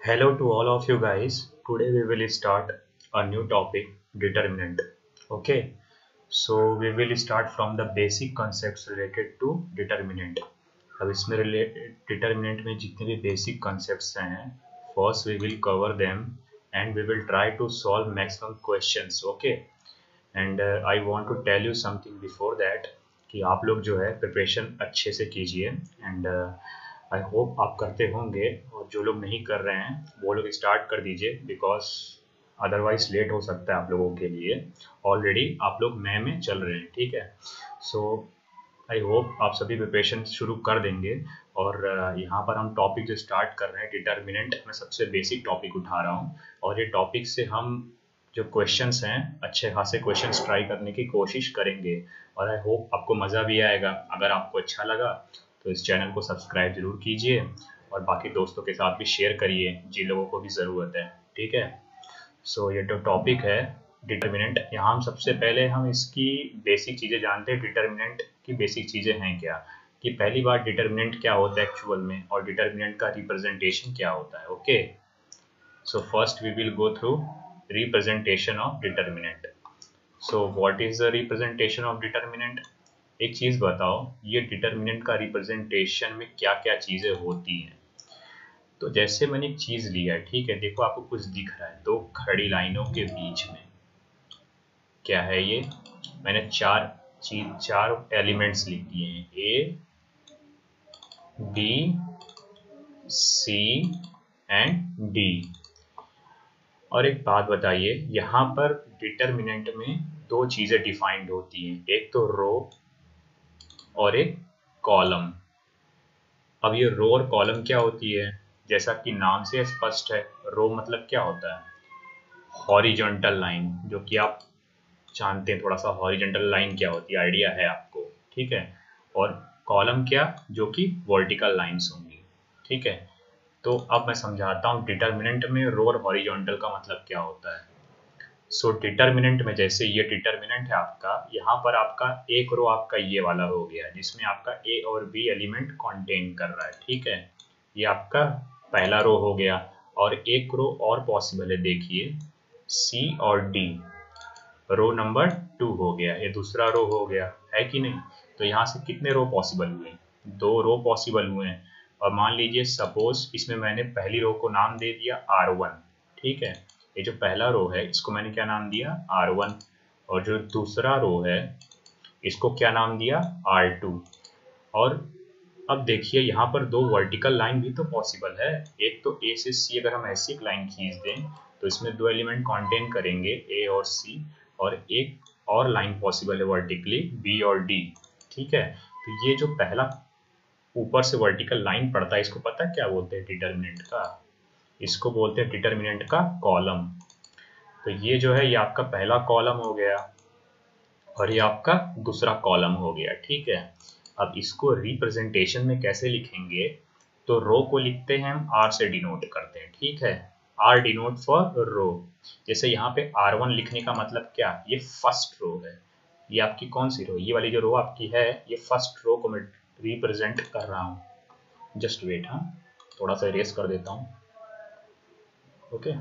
Hello to all of you guys. Today we will start a new topic, determinant. Okay, so we will start from the basic concepts related to determinant. अब इसमें determinant में जितने भी basic concepts हैं, first we will cover them and we will try to solve maximum questions. Okay, and I want to tell you something before that कि आप लोग जो है प्रिपरेशन अच्छे से कीजिए एंड आई होप आप करते होंगे और जो लोग नहीं कर रहे हैं वो लोग स्टार्ट कर दीजिए बिकॉज अदरवाइज लेट हो सकता है आप लोगों के लिए। ऑलरेडी आप लोग मई में चल रहे हैं, ठीक है। सो आई होप आप सभी प्रिपरेशन शुरू कर देंगे और यहाँ पर हम टॉपिक जो स्टार्ट कर रहे हैं डिटर्मिनेंट में सबसे बेसिक टॉपिक उठा रहा हूँ और ये टॉपिक से हम जो क्वेश्चंस हैं अच्छे खासे क्वेश्चंस ट्राई करने की कोशिश करेंगे और आई होप आपको मज़ा भी आएगा। अगर आपको अच्छा लगा तो इस चैनल को सब्सक्राइब जरूर कीजिए और बाकी दोस्तों के साथ भी शेयर करिए जिन लोगों को भी ज़रूरत है, ठीक है। सो ये जो टॉपिक है डिटर्मिनेंट, यहाँ हम सबसे पहले हम इसकी बेसिक चीज़ें जानते हैं। डिटर्मिनेंट की बेसिक चीज़ें हैं क्या, कि पहली बार डिटर्मिनेंट क्या होता है एक्चुअल में और डिटर्मिनेंट का रिप्रेजेंटेशन क्या होता है। Okay, so first we will go through representation of determinant. So what is the representation of determinant? एक चीज बताओ, ये डिटर्मिनेंट का रिप्रेजेंटेशन में क्या क्या चीजें होती हैं। तो जैसे मैंने एक चीज लिया है, ठीक है, देखो आपको कुछ दिख रहा है, दो खड़ी लाइनों के बीच में क्या है ये, मैंने चार एलिमेंट्स लिख दिए हैं, A B C and D. और एक बात बताइए, यहाँ पर डिटर्मिनेंट में दो चीजें डिफाइंड होती हैं, एक तो रो और एक कॉलम। अब ये रो और कॉलम क्या होती है, जैसा कि नाम से स्पष्ट है, रो मतलब क्या होता है, हॉरिजॉन्टल लाइन, जो कि आप जानते हैं थोड़ा सा हॉरिजॉन्टल लाइन क्या होती है, आइडिया है आपको, ठीक है। और कॉलम क्या, जो कि वर्टिकल लाइंस होंगी, ठीक है। तो अब मैं समझाता हूँ डिटर्मिनेंट में रो और हॉरिजॉन्टल का मतलब क्या होता है। सो डिटर्मिनेंट में जैसे ये डिटर्मिनेंट है आपका, यहाँ पर आपका एक रो आपका ये वाला हो गया जिसमें आपका ए और बी एलिमेंट कंटेन कर रहा है, ठीक है। ये आपका पहला रो हो गया और एक रो और पॉसिबल है, देखिए सी और डी, रो नंबर 2 हो गया, ये दूसरा रो हो गया, है कि नहीं। तो यहाँ से कितने रो पॉसिबल हुए, दो रो पॉसिबल हुए हैं। और मान लीजिए सपोज इसमें मैंने पहली रो को नाम दे दिया R1, ठीक है। ये जो पहला रो है इसको मैंने क्या नाम दिया, R1, और जो दूसरा रो है इसको क्या नाम दिया, R2। और अब देखिए यहाँ पर दो वर्टिकल लाइन भी तो पॉसिबल है, एक तो ए से सी अगर हम ऐसी एक लाइन खींच दें तो इसमें दो एलिमेंट कंटेन करेंगे ए और सी, और एक और लाइन पॉसिबल है वर्टिकली बी और डी, ठीक है। तो ये जो पहला ऊपर से वर्टिकल लाइन पड़ता है इसको पता क्या बोलते हैं, डिटर्मिनेंट का, इसको बोलते हैं डिटर्मिनेंट का कॉलम। तो ये जो है ये आपका पहला कॉलम हो गया और ये आपका दूसरा कॉलम हो गया, ठीक है। अब इसको रिप्रेजेंटेशन में कैसे लिखेंगे, तो रो को लिखते हैं हम आर से डिनोट करते हैं, ठीक है, आर डिनोट फॉर रो। जैसे यहाँ पे R1 लिखने का मतलब क्या, ये फर्स्ट रो है, ये आपकी कौन सी रो, ये वाली जो रो आपकी है, ये फर्स्ट रो को मैं रिप्रेजेंट कर रहा हूँ। जस्ट वेट, हाँ थोड़ा सा इरेज कर देता हूँ। ओके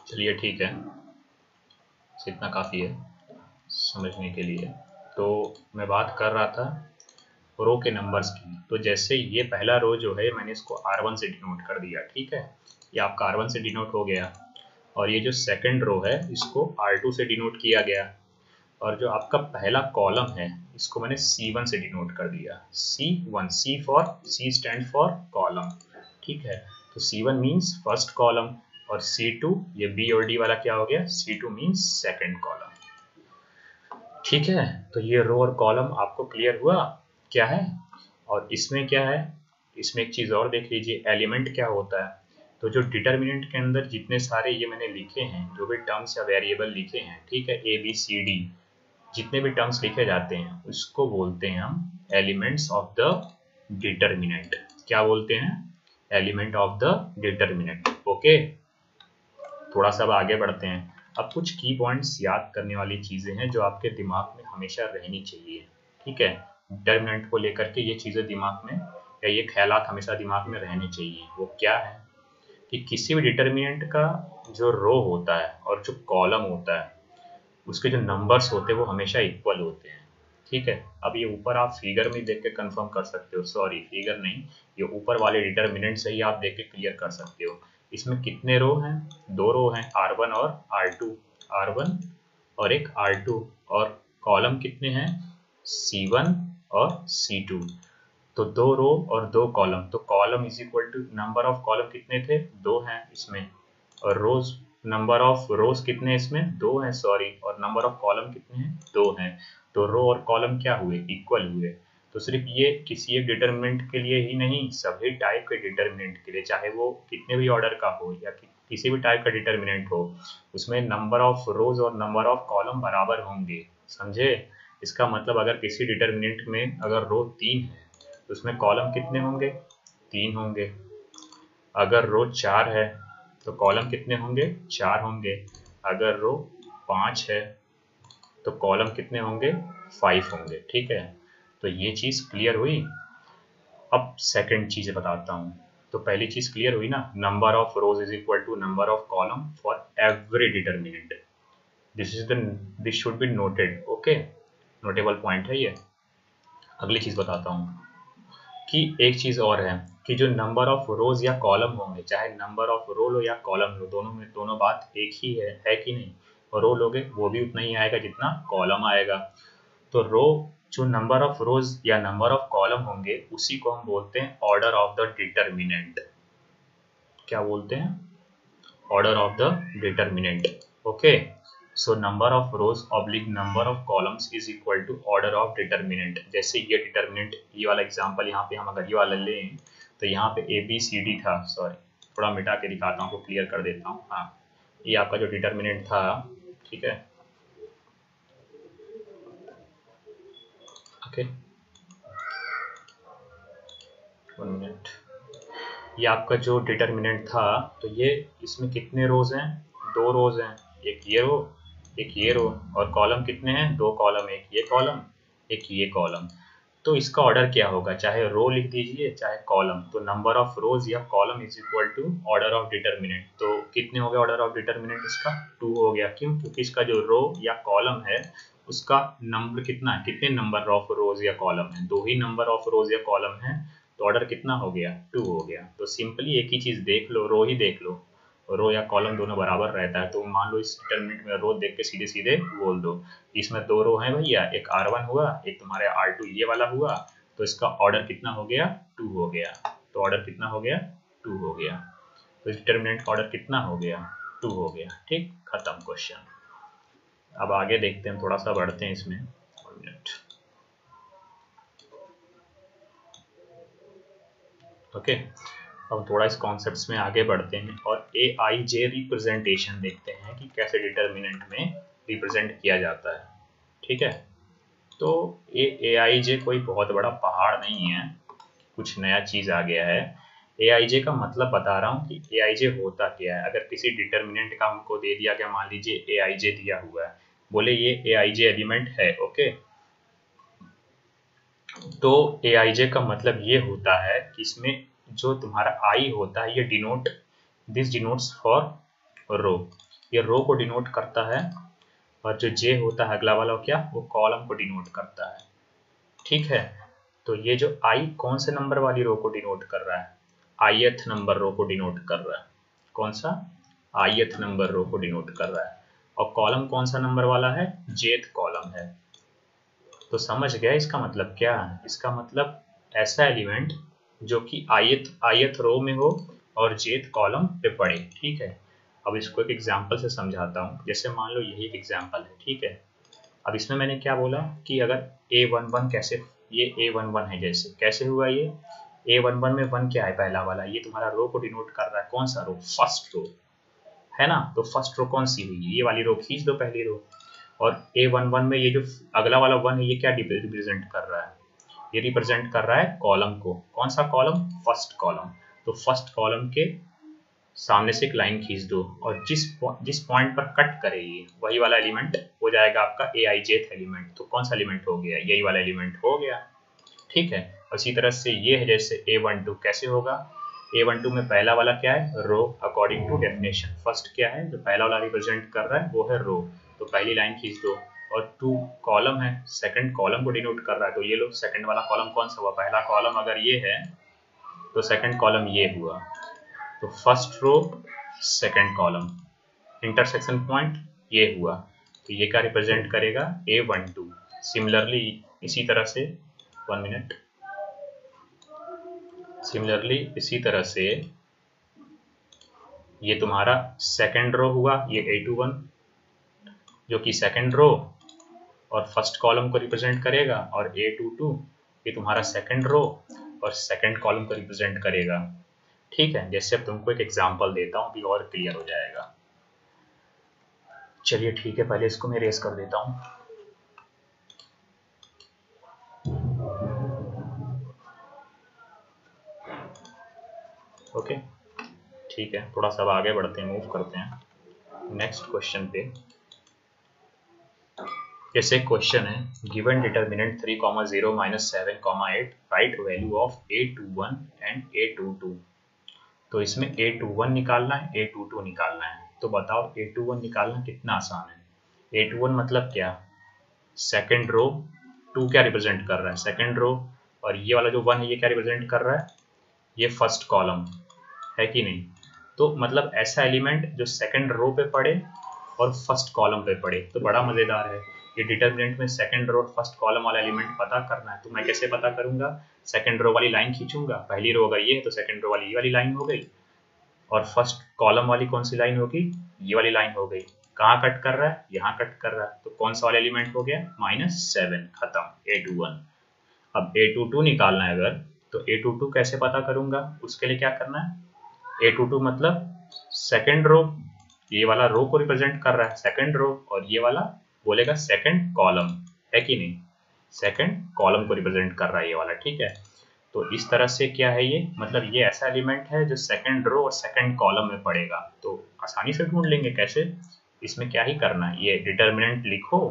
चलिए ठीक है, इतना काफ़ी है समझने के लिए। तो मैं बात कर रहा था रो के नंबर्स की। तो जैसे ये पहला रो जो है मैंने इसको R1 से डिनोट कर दिया, ठीक है, ये आपका R1 से डिनोट हो गया। और ये जो सेकंड रो है इसको R2 से डिनोट किया गया। और जो आपका पहला कॉलम है इसको मैंने C1 से डिनोट कर दिया, C1, C stand for column, ठीक है। तो C1 मीन्स फर्स्ट कॉलम और C2 ये B और D वाला क्या हो गया, C2 मीन्स सेकंड कॉलम, ठीक है। तो ये रो और कॉलम आपको क्लियर हुआ क्या है। और इसमें क्या है, इसमें एक चीज़ और देख लीजिए, एलिमेंट क्या होता है। तो जो डिटर्मिनेंट के अंदर जितने सारे ये मैंने लिखे हैं, जो भी टर्म्स या वेरिएबल लिखे हैं, ठीक है, ए बी सी डी, जितने भी टर्म्स लिखे जाते हैं उसको बोलते हैं हम एलिमेंट्स ऑफ द डिटर्मिनेंट। क्या बोलते हैं, element of the determinant. Okay, थोड़ा सा अब आगे बढ़ते हैं। अब कुछ की पॉइंट्स याद करने वाली चीज़ें हैं जो आपके दिमाग में हमेशा रहनी चाहिए, ठीक है। डिटर्मिनेंट को लेकर के ये चीज़ें दिमाग में, या ये ख्यालात हमेशा दिमाग में रहने चाहिए। वो क्या है कि किसी भी डिटर्मिनेंट का जो रो होता है और जो कॉलम होता है उसके जो नंबर्स होते हैं वो हमेशा इक्वल होते हैं। ठीक है, अब ये ऊपर आप फिगर में देख के कंफर्म कर सकते हो, सॉरी फिगर नहीं, ये ऊपर वाले डिटर्मिनेंट से ही आप देख के क्लियर कर सकते हो। इसमें कितने रो हैं? 2 रो हैं, R1 और R2, R1 और एक R2, और कॉलम कितने हैं? C1 और C2। तो 2 रो और 2 कॉलम, तो column is equal to number of column कितने थे? 2 हैं इसमें, और रोज नंबर ऑफ रोज कितने इसमें? 2 हैं, सॉरी, और नंबर ऑफ कॉलम कितने हैं? 2 हैं। तो रो और कॉलम क्या हुए? इक्वल हुए। तो सिर्फ ये किसी एक डिटर्मिनेंट के लिए ही नहीं, सभी टाइप के डिटर्मिनेंट के लिए, चाहे वो कितने भी ऑर्डर का हो या किसी भी टाइप का डिटर्मिनेंट हो, उसमें नंबर ऑफ रोज और नंबर ऑफ कॉलम बराबर होंगे। समझे? इसका मतलब अगर किसी डिटर्मिनेंट में अगर रो 3 है तो उसमें कॉलम कितने होंगे? 3 होंगे। अगर रो 4 है तो कॉलम कितने होंगे? 4 होंगे। अगर रो 5 है तो कॉलम कितने होंगे? 5 होंगे। ठीक है, तो ये चीज क्लियर हुई। अब सेकंड चीज बताता हूँ। तो पहली चीज क्लियर हुई ना, number of rows is equal to number of column for every determinant. This should be noted. Okay, notable point है ये। अगली चीज बताता हूँ कि एक चीज और है कि जो नंबर ऑफ रोज या कॉलम होंगे, चाहे नंबर ऑफ रो लो या कॉलम लो, दोनों में दोनों बात एक ही है कि नहीं? और रो लोगे वो भी उतना ही आएगा जितना कॉलम आएगा। तो रो, जो नंबर ऑफ रोज या नंबर ऑफ कॉलम होंगे उसी को हम बोलते हैं ऑर्डर ऑफ द डिटर्मिनेंट। क्या बोलते हैं? Order of the determinant. Okay, so number of rows oblique number of columns is equal to order of determinant. जैसे ये डिटर्मिनेंट, ये वाला एग्जांपल यहाँ पे हम अगर ये वाला लें तो यहाँ पे ABCD था, सॉरी थोड़ा मिटा के दिखाता हूँ, आपको क्लियर कर देता हूँ। हाँ, ये आपका जो डिटर्मिनेंट था, ठीक है, ओके, 1 मिनट। ये आपका जो डिटर्मिनेंट था, तो ये इसमें कितने रोज हैं? 2 रोज हैं, एक ये रो एक ये रो, और कॉलम कितने हैं? 2 कॉलम, एक ये कॉलम एक ये कॉलम। तो इसका ऑर्डर क्या होगा? चाहे रो लिख दीजिए चाहे कॉलम, तो नंबर ऑफ रोज या column is equal to order of determinant. तो कितने हो गए ऑर्डर ऑफ डिटर्मिनेंट? इसका 2 हो गया। क्यों? क्योंकि इसका जो रो या कॉलम है उसका नंबर कितना है? कितने नंबर ऑफ रोज या कॉलम है? 2 ही नंबर ऑफ रोज या कॉलम है, तो ऑर्डर कितना हो गया? 2 हो गया। तो सिंपली एक ही चीज देख लो, रो ही देख लो, रो या कॉलम दोनों बराबर रहता है। तो मान लो इस डिटर्मिनेंट में रो देख के सीधे सीधे बोल दो, इसमें 2 रो हैं भैया, एक R1 हुआ, एक तुम्हारे R2 ये वाला हुआ, तो इसका ऑर्डर कितना हो गया? 2 हो गया। तो ऑर्डर कितना हो गया? 2 हो गया। तो इस डिटर्मिनेंट का ऑर्डर कितना हो गया? 2 हो गया। ठीक, खत्म क्वेश्चन। अब आगे देखते हैं, थोड़ा सा बढ़ते हैं इसमें। 1 मिनट। ओके, अब थोड़ा इस कॉन्सेप्ट्स में आगे बढ़ते हैं और AIJ रिप्रेजेंटेशन देखते हैं कि कैसे डिटर्मिनेंट में रिप्रेजेंट किया जाता है। ठीक है, तो AIJ कोई बहुत बड़ा पहाड़ नहीं है, कुछ नया चीज आ गया है। AIJ का मतलब बता रहा हूँ कि AIJ होता क्या है। अगर किसी डिटर्मिनेंट का हमको दे दिया गया, मान लीजिए AIJ दिया हुआ है, बोले ये AIJ एलिमेंट है, ओके, तो AIJ का मतलब ये होता है कि इसमें जो तुम्हारा I होता है, ये दिस डिनोट्स फॉर रो, ये रो को डिनोट करता है, और जो J होता है अगला वाला क्या? वो कॉलम को डिनोट करता है। ठीक है, तो ये जो I कौन से नंबर वाली रो को डिनोट कर रहा है? ith नंबर रो को डिनोट कर रहा है। कौन सा? ith नंबर रो को डिनोट कर रहा है। और कॉलम कौन सा नंबर वाला है? jth कॉलम है। तो समझ गया इसका मतलब क्या है? इसका मतलब ऐसा एलिमेंट जो कि ith रो में हो और jth कॉलम पे पड़े। ठीक है, अब इसको एक एग्जांपल से समझाता हूँ। जैसे मान लो यही एक एग्जांपल है, ठीक है। अब इसमें मैंने क्या बोला कि अगर A11 कैसे, ये A11 है, जैसे कैसे हुआ ये A11 में 1 क्या है? पहला वाला, ये तुम्हारा रो को डिनोट कर रहा है। कौन सा रो? फर्स्ट रो है ना। तो फर्स्ट रो कौन सी हुई? ये वाली रो खींच दो, पहली रो। और A11 में ये जो अगला वाला 1 है, ये क्या रिप्रेजेंट कर रहा है? ये रिप्रेजेंट कर रहा है कॉलम को। कौन सा कॉलम? First column. तो फर्स्ट कॉलम के सामने से एक लाइन खींच दो, और जिस पॉइंट पर कट करेगी वही वाला एलिमेंट हो जाएगा आपका AIJ एलिमेंट। तो कौन सा एलिमेंट हो गया? यही वाला एलिमेंट हो गया। ठीक है, उसी तरह से ये है, जैसे A12 कैसे होगा? A12 में पहला वाला क्या है, रो अकॉर्डिंग टू डेफिनेशन। फर्स्ट क्या है, जो पहला वाला रिप्रेजेंट कर रहा है वो है रो, तो पहली लाइन खींच दो। और 2 कॉलम है, सेकंड कॉलम को डिनोट कर रहा है, तो ये लो सेकंड वाला कॉलम कौन सा हुआ, पहला कॉलम अगर ये है तो सेकंड कॉलम ये हुआ, तो first row second column, intersection point ये हुआ, तो ये क्या रिप्रेजेंट करेगा, A12। सिमिलरली इसी तरह से 1 मिनट, सिमिलरली इसी तरह से ये तुम्हारा सेकंड रो हुआ, ये A21 जो कि सेकंड रो और फर्स्ट कॉलम को रिप्रेजेंट करेगा, और A22 ये तुम्हारा सेकंड रो और सेकंड कॉलम को रिप्रेजेंट करेगा। ठीक है, जैसे अब तुमको एक एग्जांपल देता हूँ अभी और क्लियर हो जाएगा। चलिए ठीक है, पहले इसको मैं इरेज कर देता हूँ। ओके ठीक है, थोड़ा सा आगे बढ़ते हैं, मूव करते हैं नेक्स्ट क्वेश्चन पे। जैसे क्वेश्चन है, given determinant 3, 0, -7, 8, right value of A21 and A22। तो इसमें A21 निकालना है, A22 निकालना है। तो बताओ A21 निकालना कितना आसान है। A21 मतलब क्या, सेकंड रो, 2 क्या रिप्रेजेंट कर रहा है, सेकंड रो, और ये वाला जो 1 है ये क्या रिप्रेजेंट कर रहा है, ये फर्स्ट कॉलम है कि नहीं। तो मतलब ऐसा एलिमेंट जो सेकंड रो पे पड़े और फर्स्ट कॉलम पे पड़े तो बड़ा मजेदार है। ये डिटर्मिनेंट में सेकंड रो और फर्स्ट कॉलम वाला एलिमेंट पता करना है, तो मैं कैसे पता करूंगा, सेकंड रो वाली लाइन खींचूंगा, पहली रो अगर ये है तो सेकंड रो वाली ये वाली लाइन हो गई, और फर्स्ट कॉलम वाली कौन सी लाइन होगी, ये वाली लाइन हो गई। कहाँ कट कर रहा है, यहाँ कट कर रहा है, तो कौन सा वाला एलिमेंट हो गया, -7, खत्म, A21। अब A22 निकालना है अगर, तो A22 कैसे पता करूंगा, उसके लिए क्या करना है, A22 मतलब सेकंड रो, ये वाला रो को रिप्रेजेंट कर रहा है सेकंड रो, और ये वाला बोलेगा सेकंड कॉलम, है कि नहीं, सेकंड कॉलम को रिप्रेजेंट कर रहा है ये वाला। ठीक है, तो इस तरह से क्या है ये, मतलब ये ऐसा एलिमेंट है जो सेकंड रो और सेकंड कॉलम में पड़ेगा, तो आसानी से ढूंढ लेंगे कैसे। इसमें क्या ही करना है, ये डिटर्मिनेंट लिखो,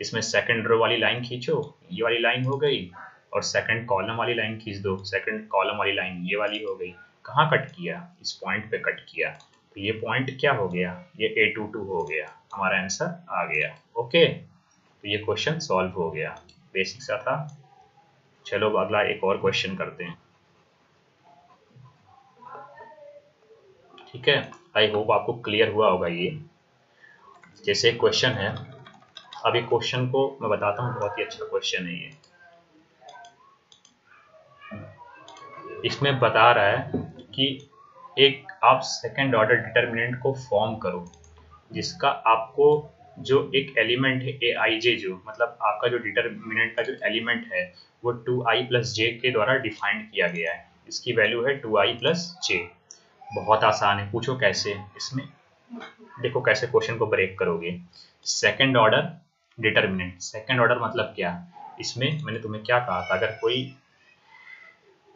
इसमें सेकंड रो वाली लाइन खींचो, ये वाली लाइन हो गई, और सेकंड कॉलम वाली लाइन खींच दो, सेकंड कॉलम वाली लाइन ये वाली हो गई। कहाँ कट किया, इस पॉइंट पे कट किया, तो ये पॉइंट क्या हो गया, ये A22 हो गया, हमारा आंसर आ गया। ओके, तो ये क्वेश्चन सॉल्व हो गया, बेसिक सा था। चलो अगला एक और क्वेश्चन करते हैं। ठीक है, आई होप आपको क्लियर हुआ होगा ये। जैसे क्वेश्चन है, अब ये क्वेश्चन को मैं बताता हूँ, बहुत ही अच्छा क्वेश्चन है ये। इसमें बता रहा है कि एक आप सेकंड ऑर्डर डिटर्मिनेंट को फॉर्म करो, जिसका आपको जो एक एलिमेंट है Aij, जो मतलब आपका जो डिटर्मिनेंट का जो एलिमेंट है वो 2i + j के द्वारा डिफाइंड किया गया है। इसकी वैल्यू है 2i + j। बहुत आसान है, पूछो कैसे। इसमें देखो कैसे क्वेश्चन को ब्रेक करोगे। Second order determinant, second order मतलब क्या, इसमें मैंने तुम्हें क्या कहा था, अगर कोई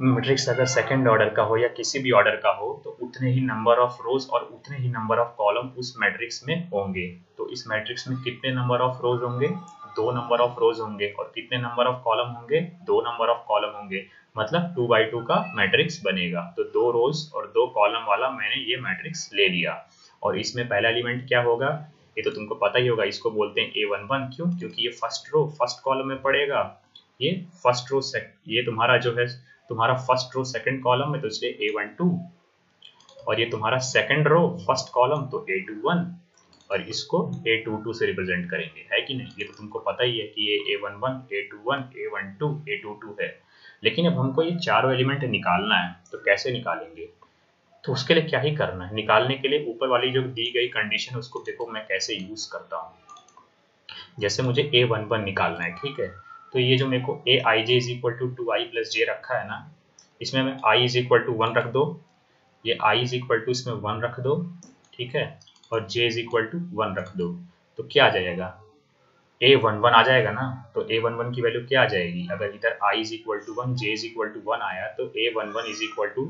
मैट्रिक्स अगर सेकंड ऑर्डर का हो या किसी भी ऑर्डर का हो तो उतने ही नंबर ऑफ रोज और उतने ही नंबर ऑफ कॉलम उस मैट्रिक्स में होंगे। तो इस मैट्रिक्स में कितने नंबर ऑफ रोज होंगे, 2 नंबर ऑफ रोज होंगे, और कितने नंबर ऑफ कॉलम होंगे, 2 नंबर ऑफ कॉलम होंगे, मतलब 2x2 का मैट्रिक्स बनेगा। तो 2 रोज और 2 कॉलम वाला मैंने ये मैट्रिक्स ले लिया, और इसमें पहला एलिमेंट क्या होगा, ये तो तुमको पता ही होगा, इसको बोलते हैं A11। क्यों, क्योंकि ये फर्स्ट रो फर्स्ट कॉलम में पड़ेगा, ये फर्स्ट रो ये तुम्हारा जो है तुम्हारा फर्स्ट रो सेकंड कॉलम में, तो इसलिए A12, और ये तुम्हारा सेकंड रो फर्स्ट कॉलम तो A21, और इसको A22 से रिप्रेजेंट करेंगे, है कि नहीं। ये तो तुमको पता ही है कि ये A11, A21, A12, A22 है। लेकिन अब हमको ये चारों एलिमेंट निकालना है, तो कैसे निकालेंगे, तो उसके लिए क्या ही करना है, निकालने के लिए ऊपर वाली जो दी गई कंडीशन उसको देखो मैं कैसे यूज करता हूँ। जैसे मुझे A11 निकालना है, ठीक है, तो ये जो मेरे को Aij = 2i + j रखा है ना, इसमें मैं i = 1 रख दो, ये i = इसमें 1 रख दो, ठीक है, और j = 1 रख दो, तो क्या आ जाएगा, A11 आ जाएगा ना। तो A11 की वैल्यू क्या आ जाएगी, अगर इधर i = 1 j = 1 आया तो A11 =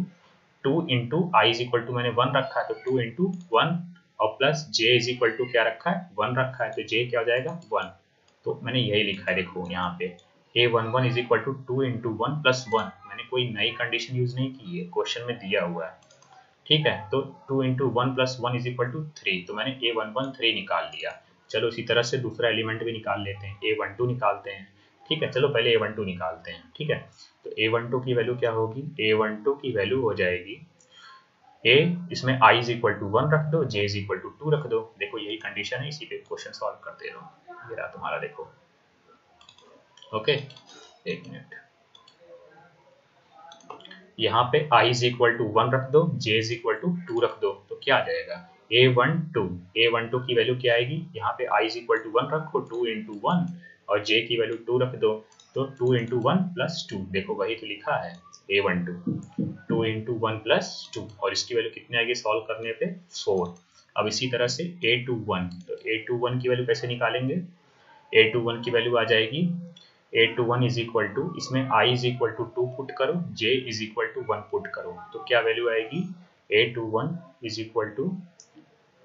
2 इंटू i = मैंने 1 रखा है तो 2 इंटू 1, और प्लस j = क्या रखा है, 1 रखा है, तो j क्या हो जाएगा, 1। तो मैंने यही लिखा है, देखो यहाँ पे A11 = 2 इंटू 1 + 1, मैंने मैंने कोई नई कंडीशन यूज नहीं की है, क्वेश्चन में दिया हुआ है। ठीक है, तो 2 into 1 plus 1 is equal to 3, तो मैंने A11 3 निकाल लिया। चलो इसी तरह से दूसरा एलिमेंट भी निकाल लेते हैं, A12 निकालते हैं। ठीक है, चलो पहले A12 निकालते हैं। ठीक है, तो A12 की वैल्यू क्या होगी, A12 की वैल्यू हो जाएगी A, इसमें I इज इक्वल टू 1 रख दो, J इज इक्वल टू 2 रख दो। देखो यही कंडीशन है, इसी पे क्वेश्चन सॉल्व करते रहो। ये रहा तुम्हारा, देखो। ओके, एक मिनट, यहाँ पे I इज इक्वल टू 1 रख दो, J इज इक्वल टू 2 रख दो, तो क्या आ जाएगा, A12 की वैल्यू क्या आएगी, यहाँ पे I इज इक्वल टू 1 रखो, 2 इंटू 1 और J की वैल्यू 2 रख दो, तो 2 इंटू 1 प्लस 2, देखो वही तो लिखा है A12, 2 इंटू 1 प्लस 2, और इसकी वैल्यू कितनी आएगी सॉल्व करने पे, 4। अब इसी तरह से A21, तो A21 की वैल्यू कैसे निकालेंगे, A21 की वैल्यू आ जाएगी A21 इज इक्वल टू, इसमें I is equal to 2 put करो, J is equal to 1 put करो, तो क्या वैल्यू आएगी, A21 is equal to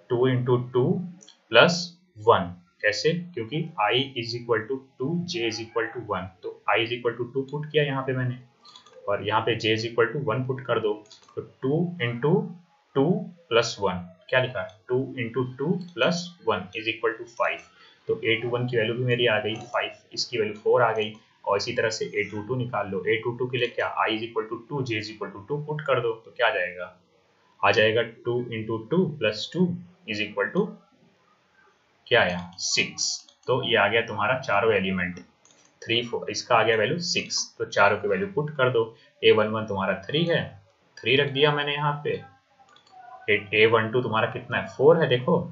2 into 2 plus 1। कैसे, क्योंकि I is equal to 2, J is equal to 1, तो I is equal to 2 put किया यहाँ पे मैंने, और यहाँ पे J is equal to 1 put कर दो, तो 2 इंटू 2 प्लस 1, क्या लिखा, 2 into 2 plus 1 is equal to 5। तो A21 की वैल्यू भी मेरी आ गई 5, इसकी वैल्यू 4 आ गई, और इसी तरह से A22 निकाल लो। A22 के लिए क्या, I is equal to 2, J is equal to 2 put कर दो, तो क्या आ जाएगा 2 into 2 plus 2 is equal to क्या आया, 6। तो ये आ गया तुम्हारा चारों एलिमेंट, 3 4, इसका आ गया वैल्यू 6, तो चारों की वैल्यू पुट कर दो। A11 तुम्हारा 3 है, 3 रख दिया मैंने यहाँ पे। A12 तुम्हारा कितना है, 4 है, देखो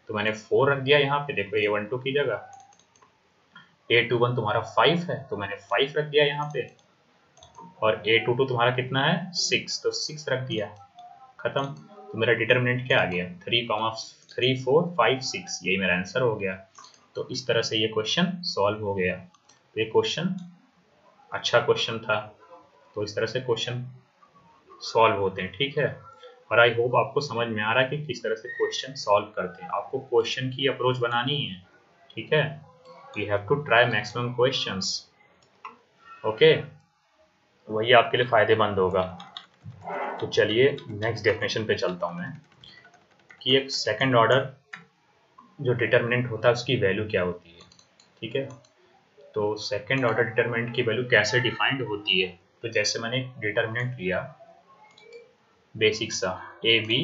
तो मैंने 4 रख दिया यहाँ पे, देखो A12 की जगह। A21 तुम्हारा 5 है, तो मैंने 5 रख दिया यहाँ पे, और A22 तुम्हारा कितना है, 6, तो 6 रख दिया, खत्म। तो मेरा डिटर्मिनेंट क्या आ गया, 3 4 5 6, यही मेरा आंसर हो गया। तो इस तरह से ये क्वेश्चन सॉल्व हो गया। ये क्वेश्चन अच्छा क्वेश्चन था, तो इस तरह से क्वेश्चन सॉल्व होते हैं। ठीक है, और आई होप आपको समझ में आ रहा है कि किस तरह से क्वेश्चन सॉल्व करते हैं। आपको क्वेश्चन की अप्रोच बनानी है, ठीक है, you have to try maximum questions, okay, वही आपके लिए फायदेमंद होगा। तो चलिए नेक्स्ट डेफिनेशन पे चलता हूँ मैं, कि एक सेकंड ऑर्डर जो डिटर्मिनेंट होता है उसकी वैल्यू क्या होती है। ठीक है, तो सेकंड ऑर्डर डिटर्मिनेंट की वैल्यू कैसे डिफाइंड होती है, तो जैसे मैंने डिटर्मिनेंट लिया बेसिक सा A B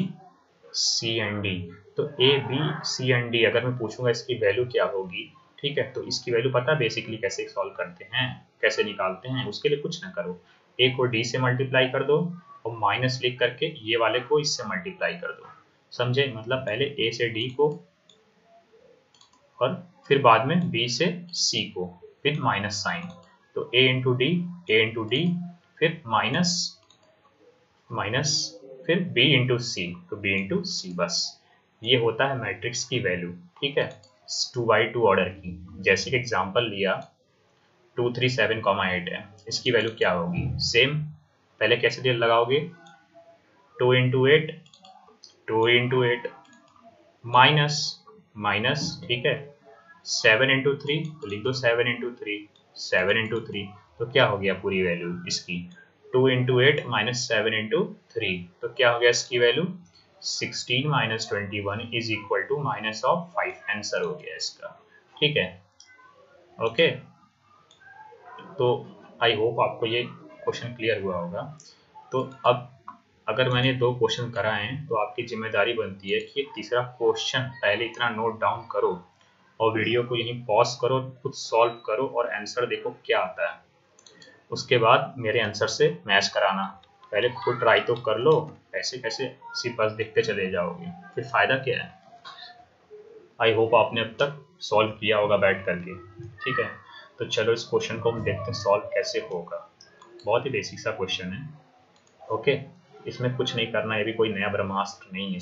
C and D, तो A B C and D अगर मैं पूछूंगा इसकी वैल्यू क्या होगी, ठीक है, तो इसकी वैल्यू पता बेसिकली कैसे सॉल्व करते हैं, कैसे निकालते हैं। उसके लिए कुछ ना करो, A को D से मल्टीप्लाई कर दो और माइनस लिख करके ये वाले को इससे मल्टीप्लाई कर दो, समझे, मतलब पहले A से D को और फिर बाद में B से C को, फिर माइनस साइन, तो A इंटू D, फिर माइनस फिर B इंटू सी, तो B इंटू सी, बस ये होता है मैट्रिक्स की वैल्यू। ठीक है, 2x2 ऑर्डर की, जैसे कि एग्जांपल लिया 2 3 7, 8 है, इसकी वैल्यू क्या होगी, सेम पहले कैसे दिया लगाओगे, 2 इंटू 8 माइनस, ठीक है, 7 इंटू 3, तो लिख दो 7 इंटू 3, तो क्या हो गया पूरी वैल्यू इसकी, 2 इंटू 8 माइनस 7 इंटू 3, तो क्या हो गया इसकी value 16 minus 21 is equal to minus of 5, answer हो गया इसका। ठीक है, ओके, तो आई होप आपको ये क्वेश्चन क्लियर हुआ होगा। तो अब अगर मैंने 2 क्वेश्चन कराए हैं तो आपकी जिम्मेदारी बनती है कि तीसरा क्वेश्चन पहले इतना नोट डाउन करो और वीडियो को यहीं पॉज करो, खुद सॉल्व करो और आंसर देखो क्या आता है, उसके बाद मेरे आंसर से मैच कराना। पहले खुद ट्राई तो कर लो, ऐसे कैसे सिर्फ बस देखते चले जाओगे, फिर फायदा क्या है। आई होप आपने अब तक सॉल्व किया होगा बैठ करके। ठीक है, तो चलो इस क्वेश्चन को हम देखते हैं सॉल्व कैसे होगा। बहुत ही बेसिक सा क्वेश्चन है, ओके, इसमें कुछ नहीं करना है, ये भी कोई नया ब्रह्मास्त्र नहीं है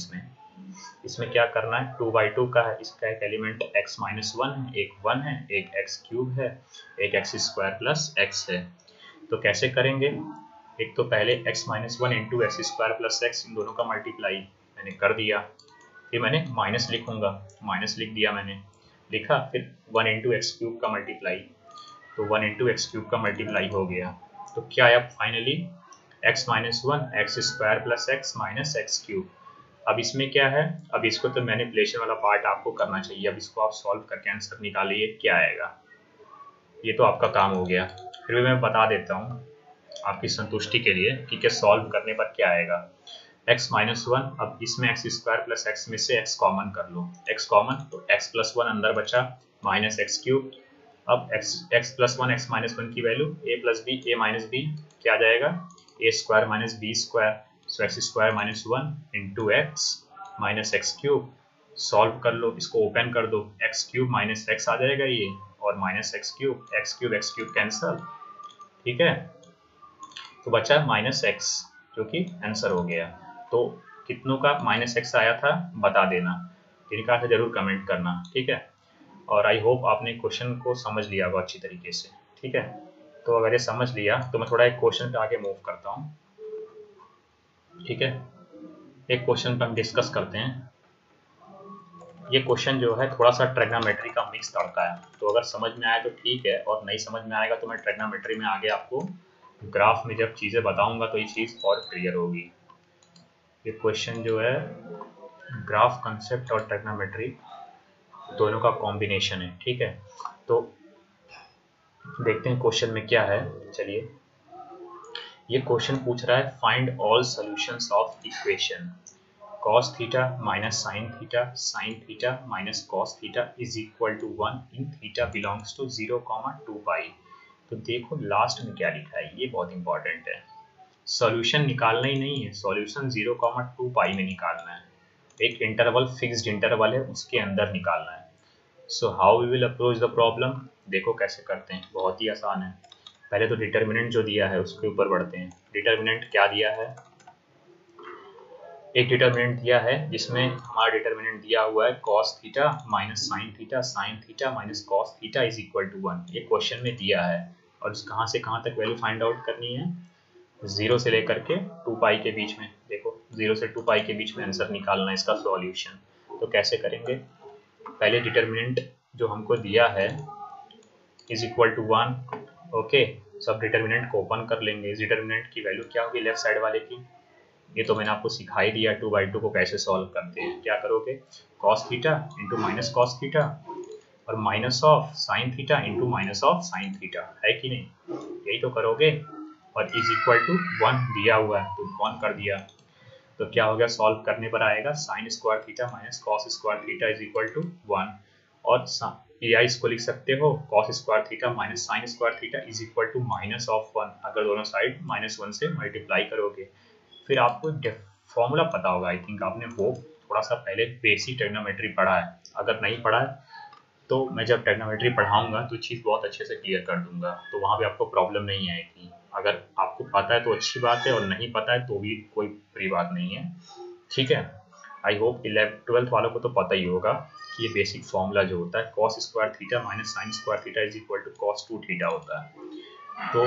इसमें क्या करना है, 2/2 का है, इसका एक एलिमेंट x-1 है, एक 1 है, एक x³ है, एक x² प्लस x है। तो कैसे करेंगे, एक तो पहले x-1 into x² plus x, इन दोनों का मल्टीप्लाई मैंने कर दिया, फिर मैंने माइनस लिखूंगा, माइनस लिख दिया मैंने, लिखा, फिर 1 इंटू x³ का मल्टीप्लाई, तो 1 इंटू x³ का मल्टीप्लाई हो गया, तो क्या आया finally, x minus 1 x square plus x minus x cube. अब इसमें क्या है, अब इसको तो मैनिपुलेशन वाला पार्ट आपको करना चाहिए। अब इसको आप सॉल्व करके आंसर निकालिए क्या आएगा, ये तो आपका काम हो गया। फिर भी मैं बता देता हूँ आपकी संतुष्टि के लिए कि क्या सॉल्व करने पर क्या आएगा। x माइनस 1, अब इसमें एक्स स्क्वायर प्लस एक्स में से x कॉमन कर लो, x कॉमन तो x प्लस 1 अंदर बचा माइनस एक्स क्यूब। अब x प्लस 1 x माइनस 1 की value a plus b a minus b क्या आ जाएगा, a square minus b square, so x square minus 1 into x minus x cube. Solve कर लो, इसको ओपन कर दो, एक्स क्यूब माइनस एक्स आ जाएगा ये, और माइनस एक्स क्यूब कैंसल, ठीक है। तो बचा माइनस एक्स जो कि आंसर हो गया। तो कितनों का माइनस एक्स आया था बता देना, इनका था जरूर कमेंट करना, ठीक है। और आई होप आपने क्वेश्चन को समझ लिया होगा अच्छी तरीके से, ठीक है। तो अगर ये समझ लिया तो मैं थोड़ा एक क्वेश्चन पे आगे मूव करता हूँ, ठीक है। एक क्वेश्चन पे हम डिस्कस करते हैं। ये क्वेश्चन जो है थोड़ा सा ट्रिग्नोमेट्री का मिक्स तड़का है, तो अगर समझ में आए तो ठीक है, और नहीं समझ में आएगा तो मैं ट्रिग्नोमेट्री में आगे आपको ग्राफ में जब चीज़ें बताऊंगा तो ये चीज़ और क्लियर होगी। ये क्वेश्चन जो है ग्राफ कंसेप्ट और ट्रिग्नोमेट्री दोनों का कॉम्बिनेशन है, ठीक है। तो देखते हैं क्वेश्चन में क्या है। चलिए, ये क्वेश्चन पूछ रहा है find all solutions of equation cos theta minus sine theta minus cos theta is equal to 1 in theta belongs to 0, 2 pi. तो देखो लास्ट में क्या लिखा है, ये बहुत इंपॉर्टेंट है। सॉल्यूशन निकालना ही नहीं है, सॉल्यूशन 0, 2 पाई में निकालना है। एक इंटरवल फिक्स्ड इंटरवल है उसके अंदर निकालना है। So how we will approach the problem, देखो कैसे करते हैं, बहुत ही आसान है। पहले तो डिटर्मिनेंट जो दिया है उसके ऊपर बढ़ते हैं। डिटर्मिनेंट क्या दिया है, एक डिटर्मिनेंट दिया है जिसमें हमारा डिटर्मिनेंट दिया हुआ है cos theta minus sine theta minus cos theta is equal to 1, ये क्वेश्चन में दिया है। और कहाँ से कहाँ तक वैल्यू फाइंड आउट करनी है, 0 से लेकर के 2 पाई के बीच में। देखो 0 से 2 पाई के बीच में आंसर निकालना है इसका सॉल्यूशन। तो कैसे करेंगे, पहले डिटर्मिनेंट जो हमको दिया है इज इक्वल टू 1, ओके। सब डिटर्मिनेंट को ओपन कर लेंगे। इस डिटर्मिनेंट की वैल्यू क्या होगी लेफ्ट साइड वाले की, ये तो मैंने आपको सिखा ही दिया 2/2 को कैसे सॉल्व करते हैं। क्या करोगे, cos theta into minus cos theta और minus of sine theta into minus of sine theta, है कि नहीं, यही तो करोगे। और इज इक्वल टू 1 दिया हुआ है तो 1 कर दिया। तो क्या हो गया, सॉल्व करने पर आएगा sine square theta minus cos square theta is equal to 1। और या इसको लिख सकते हो cos square theta minus sine square theta is equal to minus of 1, अगर दोनों साइड -1 से मल्टीप्लाई करोगे। फिर आपको फॉर्मूला पता होगा, आई थिंक आपने वो थोड़ा सा पहले बेसिक ट्रिग्नोमेट्री पढ़ा है। अगर नहीं पढ़ा है तो मैं जब ट्रिग्नोमेट्री पढ़ाऊंगा तो चीज़ बहुत अच्छे से क्लियर कर दूंगा, तो वहाँ पे आपको प्रॉब्लम नहीं आएगी। अगर आपको पता है तो अच्छी बात है, और नहीं पता है तो भी कोई बुरी बात नहीं है, ठीक है। आई होप 11th वालों को तो पता ही होगा कि ये बेसिक फॉर्मूला जो होता है cos square theta minus sine square theta is equal to cos 2 theta होता है। तो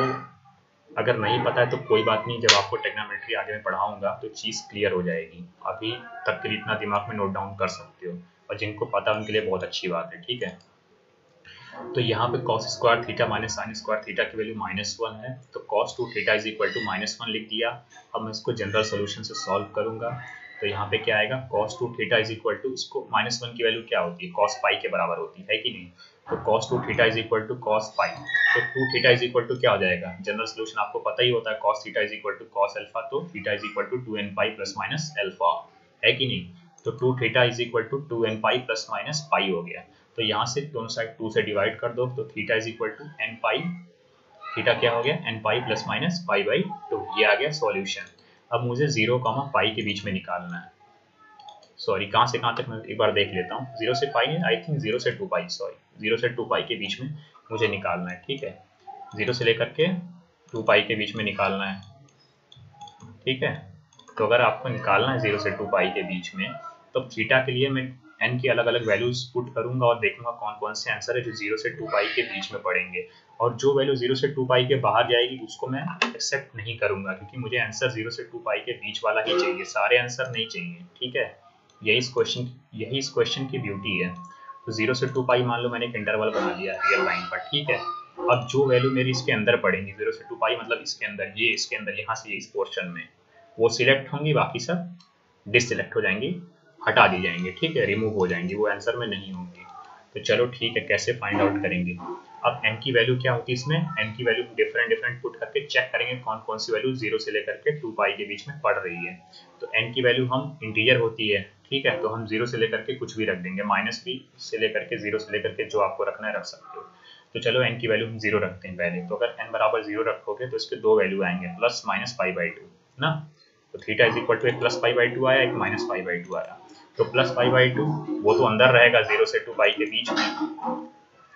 अगर नहीं पता है तो कोई बात नहीं, जब आपको ट्रिग्नोमेट्री आगे में पढ़ाऊंगा तो चीज़ क्लियर हो जाएगी। अभी तक के लिए इतना दिमाग में नोट डाउन कर सकते हो, और जिनको पता है उनके लिए बहुत अच्छी बात है, ठीक है। तो यहाँ पे cos square theta minus sine square theta की वैल्यू -1 है, तो cos 2 theta is equal to -1 लिख दिया। अब मैं इसको जनरल सोल्यूशन से सॉल्व करूंगा, तो यहाँ पे क्या आएगा, cos 2 theta is equal to, इसको -1 की वैल्यू क्या होती है, cos पाई के बराबर होती है कि नहीं। तो cos 2 theta is equal to cos pi, तो 2 थीटा इज इक्वल टू क्या हो जाएगा, जनरल सोल्यूशन आपको पता ही होता है cos theta is equal to cos alpha, तो theta is equal to 2n pi plus minus alpha, है कि नहीं। तो 2 theta is equal to 2n pi plus minus pi हो गया। तो यहाँ से दोनों साइड 2 से डिवाइड कर दो, तो theta is equal to n pi, theta क्या हो गया n pi plus minus pi by 2, ये आ गया सॉल्यूशन। अब मुझे 0, पाई के बीच में निकालना है। सॉरी, कहाँ से कहाँ तक मैं एक बार देख लेता हूँ, 0 से पाई है, आई थिंक 0 से 2 पाई, सॉरी 0 से 2 पाई के बीच में मुझे निकालना है, ठीक है। 0 से लेकर के 2 पाई के बीच में निकालना है, ठीक है। तो अगर आपको निकालना है 0 से 2 पाई के बीच में, तो थीटा के लिए मैं n की अलग अलग वैल्यूज पुट करूंगा और देखूंगा कौन कौन से आंसर है जो 0 से 2 पाई के बीच में पड़ेंगे। और जो वैल्यू 0 से 2 पाई के बाहर जाएगी उसको मैं एक्सेप्ट नहीं करूंगा, क्योंकि मुझे आंसर 0 से 2 पाई के बीच वाला ही चाहिए, सारे आंसर नहीं चाहिए, ठीक है। यही इस क्वेश्चन की ब्यूटी है। तो 0 से 2 पाई मान लो मैंने एक इंटरवल बना लिया रियल लाइन पर, ठीक है। अब जो वैल्यू मेरी इसके अंदर पड़ेंगी 0 से 2 पाई मतलब इसके अंदर, ये इसके अंदर यहाँ से ये इस पोर्शन में, वो सिलेक्ट होंगी, बाकी सब डिससिलेक्ट हो जाएंगी, हटा दी जाएंगी, ठीक है, रिमूव हो जाएंगी, वो आंसर में नहीं होंगी। तो चलो ठीक है, कैसे फाइंड आउट करेंगे। अब n की वैल्यू क्या होती है इसमें, n की वैल्यू डिफरेंट पुट करके चेक करेंगे कौन कौन सी वैल्यू 0 से लेकर के 2 पाई के बीच में पड़ रही है। तो n की वैल्यू हम इंटीजर होती है, ठीक है, तो हम 0 से लेकर के कुछ भी रख देंगे, -b से लेकर के 0 से लेकर के जो आपको रखना है रख सकते हो। तो चलो n की वैल्यू हम 0 रखते हैं पहले। तो अगर n बराबर 0 रखोगे तो इसके दो वैल्यू आएंगे, प्लस माइनस पाई/2 ना। तो थीटा इज इक्वल टू एक प्लस पाई/2 आया, एक माइनस पाई/2 आया। तो प्लस पाई/2 वो तो अंदर रहेगा 0 से 2 पाई के बीच में,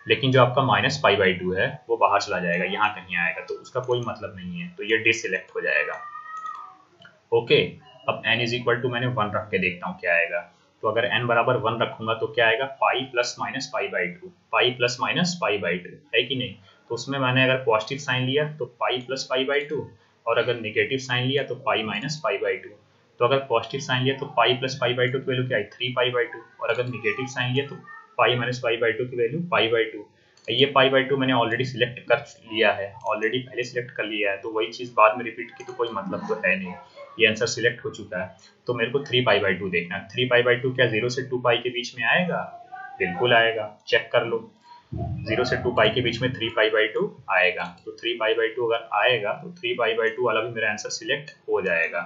लेकिन जो आपका माइनस पाई/2 है वो बाहर चला जाएगा, यहाँ कहीं आएगा, तो उसका कोई मतलब नहीं है, तो ये डिससिलेक्ट हो जाएगा। ओके, अब n इज इक्वल टू मैंने 1 रख के देखता हूँ क्या आएगा। तो अगर n बराबर 1 रखूंगा तो क्या आएगा, pi plus minus pi, pi plus minus pi है कि नहीं। तो उसमें मैंने अगर पॉजिटिव साइन लिया तो पाई प्लस पाई/2, और अगर नेगेटिव साइन लिया तो पाई माइनस पाई/2। तो अगर पॉजिटिव साइन लिया तो पाई प्लस पाई/2 की वैल्यू क्या है, 3 पाई/2, और अगर नेगेटिव साइन लिया तो पाई माइनस पाई/2 की वैल्यू पाई/2। ये पाई/2 मैंने ऑलरेडी सिलेक्ट कर लिया है, ऑलरेडी पहले सिलेक्ट कर लिया है, तो वही चीज़ बाद में रिपीट की तो कोई मतलब तो है नहीं, ये आंसर सिलेक्ट हो चुका है। तो मेरे को 3 पाई/2 देखना है। 3 पाई/2 क्या 0 से 2 पाई के बीच में आएगा, बिल्कुल आएगा, चेक कर लो, 0 से 2 पाई के बीच में 3 पाई/2 आएगा। तो 3 पाई/2 अगर आएगा तो 3 पाई/2 वाला भी मेरा आंसर सिलेक्ट हो जाएगा।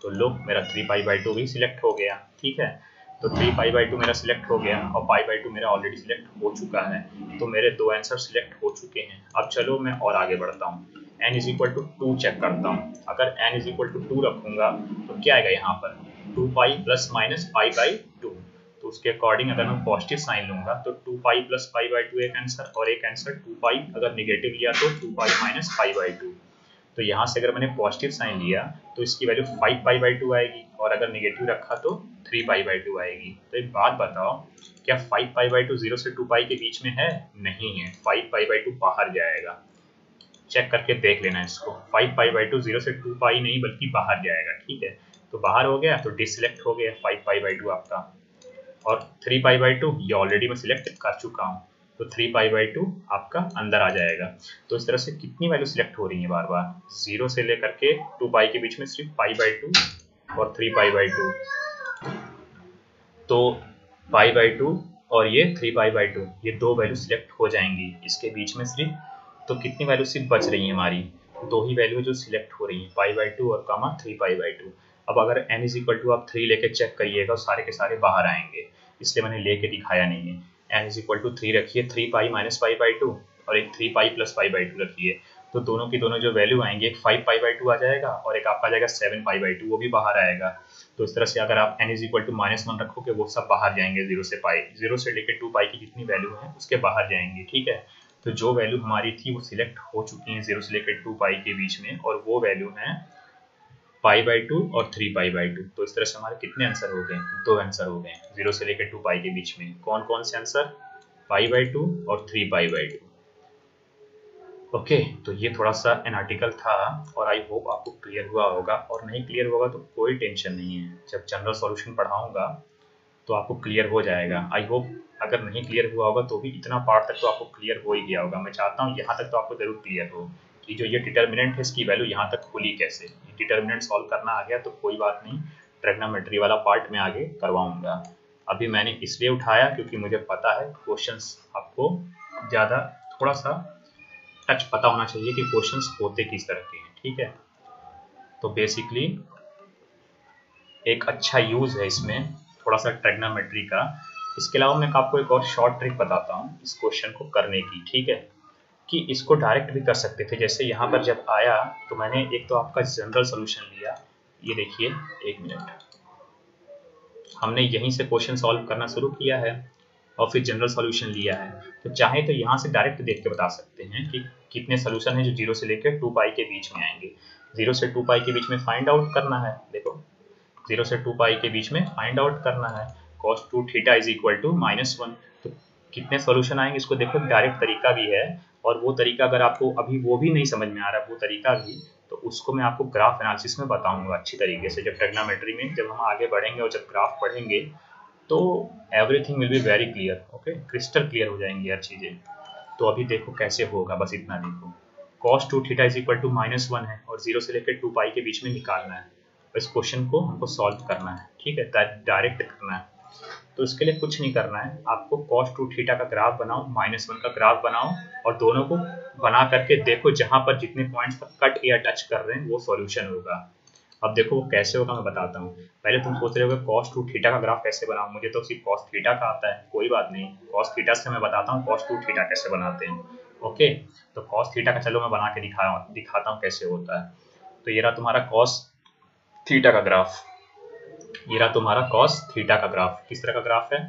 तो लो, मेरा 3 पाई/2 भी सिलेक्ट हो गया, ठीक है। तो 3 पाई/2 मेरा सिलेक्ट हो गया, और पाई/2 मेरा ऑलरेडी सिलेक्ट हो चुका है। तो मेरे दो आंसर सिलेक्ट हो चुके हैं। अब चलो मैं और आगे बढ़ता हूँ, n is equal to 2 check करता हूँ। अगर n इज इक्वल टू 2 रखूंगा तो क्या आएगा यहाँ पर, 2 पाई प्लस माइनस पाई/2। तो उसके अकॉर्डिंग अगर मैं पॉजिटिव साइन लूंगा तो 2 पाई प्लस पाई/2 एक आंसर, और एक आंसर 2 पाई अगर निगेटिव लिया तो 2 पाई माइनस पाई/2। तो यहाँ से अगर मैंने पॉजिटिव साइन लिया तो इसकी वैल्यू 5 पाई/2 आएगी, और अगर निगेटिव रखा तो 3 पाई/2 आएगी। तो एक बात बताओ, क्या 5 पाई/2 0 से 2 पाई के बीच में है, नहीं है, 5 पाई/2 बाहर जाएगा, चेक करके देख लेना इसको। 5 पाई/2 0 से 2 पाई नहीं बल्कि बाहर जाएगा, ठीक है। तो बाहर हो गया तो डिससिलेक्ट हो गया 5 पाई/2 आपका, और 3 पाई/2 ये ऑलरेडी मैं सिलेक्ट कर चुका हूँ, तो 3 पाई/2 आपका अंदर आ जाएगा। तो इस तरह से कितनी वैल्यू सिलेक्ट हो रही है बार बार, 0 से लेकर के 2 पाई के बीच में सिर्फ पाई/2 और 3 पाई/2। तो पाई/2 और ये 3 पाई/2, ये दो वैल्यू सिलेक्ट हो जाएंगी इसके बीच में सिर्फ। तो कितनी वैल्यू सिर्फ बच रही है हमारी, दो ही वैल्यू जो सिलेक्ट हो रही है, पाई/2 और कामा 3 पाई/2। अब अगर n इज इक्वल टू आप 3 लेके चेक करिएगा, सारे के सारे बाहर आएंगे, इसलिए मैंने लेके दिखाया नहीं है। n इज इक्वल टू 3 रखिए, 3 पाई माइनस पाई/2 और एक 3 पाई प्लस पाई/2 रखिए। तो दोनों की दोनों जो वैल्यू आएंगे, एक 5 पाई/2 आ जाएगा और एक आपका आ जाएगा 7 पाई/2, वो भी बाहर आएगा। तो इस तरह से अगर आप n इज इक्वल टू -1 रखोगे, वो सब बाहर जाएंगे, 0 से पाई, 0 से लेकर 2 पाई की जितनी वैल्यू है उसके बाहर जाएंगे, ठीक है। तो जो वैल्यू हमारी थी वो सिलेक्ट हो चुकी है 0 से लेकर 2 पाई के बीच में, और वो वैल्यू है पाई/2 और 3 पाई/2। तो इस तरह से हमारे कितने आंसर हो गए, दो आंसर हो गए 0 से लेकर 2 पाई के बीच में। कौन कौन से आंसर, पाई/2 और 3 पाई/2। ओके, तो ये थोड़ा सा एन आर्टिकल था, और आई होप आपको क्लियर हुआ होगा, और नहीं क्लियर होगा तो कोई टेंशन नहीं है, जब जनरल सॉल्यूशन पढ़ाऊंगा तो आपको क्लियर हो जाएगा। आई होप अगर नहीं क्लियर हुआ होगा तो भी इतना पार्ट तक तो आपको क्लियर हो ही गया होगा। मैं चाहता हूँ यहाँ तक तो आपको जरूर क्लियर हो कि जो ये डिटर्मिनेंट है इसकी वैल्यू यहाँ तक खुली कैसे। डिटर्मिनेंट सॉल्व करना आ गया तो कोई बात नहीं, ट्रिग्नोमेट्री वाला पार्ट में आगे करवाऊंगा। अभी मैंने इसलिए उठाया क्योंकि मुझे पता है क्वेश्चंस आपको ज़्यादा थोड़ा सा टच पता होना चाहिए कि क्वेश्चंस होते किस तरह के हैं, ठीक है। तो बेसिकली एक अच्छा यूज़ है इसमें थोड़ा सा ट्रिग्नोमेट्री का। इसके अलावा मैं आपको एक और शॉर्ट ट्रिक बताता हूँ इस क्वेश्चन को करने की, ठीक है, कि इसको डायरेक्ट भी कर सकते थे। जैसे यहाँ पर जब आया तो मैंने एक तो आपका जनरल सोल्यूशन लिया, ये देखिए, एक मिनट, हमने यहीं से क्वेश्चन सॉल्व करना शुरू किया है और फिर जनरल सॉल्यूशन लिया है। तो चाहे तो यहाँ से डायरेक्ट देख के बता सकते हैं कि कितने सोल्यूशन है जो 0 से लेकर 2 पाई के बीच में आएंगे। 0 से 2 पाई के बीच में फाइंड आउट करना है, देखो 0 से 2 पाई के बीच में फाइंड आउट करना है cos 2 theta is equal to -1। तो कितने सॉल्यूशन आएंगे इसको देखो, डायरेक्ट तरीका भी है, और वो तरीका अगर आपको अभी वो भी नहीं समझ में आ रहा है वो तरीका भी, तो उसको मैं आपको ग्राफ एनालिसिस में बताऊंगा अच्छी तरीके से। जब ट्रिग्नोमेट्री में जब हम आगे बढ़ेंगे और जब ग्राफ पढ़ेंगे तो everything will be very clear, okay, crystal clear हो जाएंगी हर चीज़ें। तो अभी देखो कैसे होगा, बस इतना देखो। cos 2 theta is equal to -1 है और 0 से लेकर 2 पाई के बीच में निकालना है। इस क्वेश्चन को हमको सॉल्व करना है, ठीक है, डायरेक्ट करना है। तो इसके लिए कुछ नहीं करना है, आपको cos 2 थीटा का ग्राफ बनाओ, -1 का ग्राफ बनाओ और दोनों को बना करके देखो जहां पर जितने पॉइंट्स पर कट या टच कर रहे हैं वो सॉल्यूशन होगा। अब देखो वो कैसे होगा मैं बताता हूँ। पहले तुम सोच रहे हो cos 2 थीटा का ग्राफ कैसे बनाऊं, मुझे तो सिर्फ cos थीटा का आता है। कोई बात नहीं, cos थीटा से मैं बताता हूँ cos 2 थीटा कैसे बनाते हैं। ओके, तो cos थीटा का चलो मैं बना के दिखाता हूँ कैसे होता है। तो ये रहा तुम्हारा cos थीटा का ग्राफ, ये रहा तुम्हारा cos थीटा का ग्राफ। किस तरह का ग्राफ है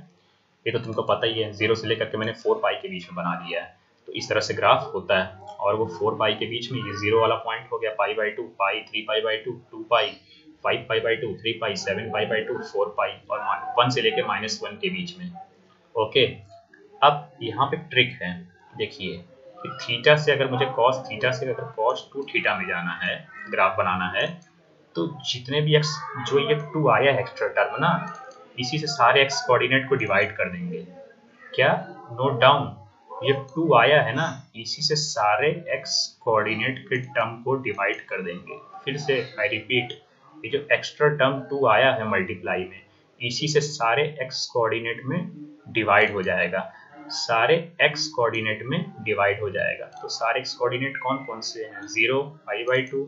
ये तो तुमको पता ही है, 0 से लेकर के मैंने 4 पाई के बीच में बना दिया है। तो इस तरह से ग्राफ होता है और वो 4 पाई के बीच में ये 0 वाला पॉइंट हो गया π/2, पाई, 3π/2, 2 पाई, 5π/2, 3 पाई, 7π/2, 4 पाई और 1 से लेकर -1 के बीच में। ओके, अब यहाँ पे ट्रिक है, देखिए कि थीटा से अगर मुझे cos थीटा से अगर cos 2 थीटा में जाना है, ग्राफ बनाना है, तो जितने भी x जो ये 2 आया है एक्स्ट्रा टर्म ना, इसी से सारे x कोऑर्डिनेट को डिवाइड कर देंगे। क्या, नोट डाउन, ये 2 आया है ना, इसी से सारे x कोऑर्डिनेट के टर्म को डिवाइड कर देंगे। फिर से आई रिपीट, ये जो एक्स्ट्रा टर्म 2 आया है मल्टीप्लाई में, इसी से सारे x कोऑर्डिनेट में डिवाइड हो जाएगा, सारे x कोऑर्डिनेट में डिवाइड हो जाएगा। तो सारे x कोऑर्डिनेट कौन कौन से हैं, 0, π/2,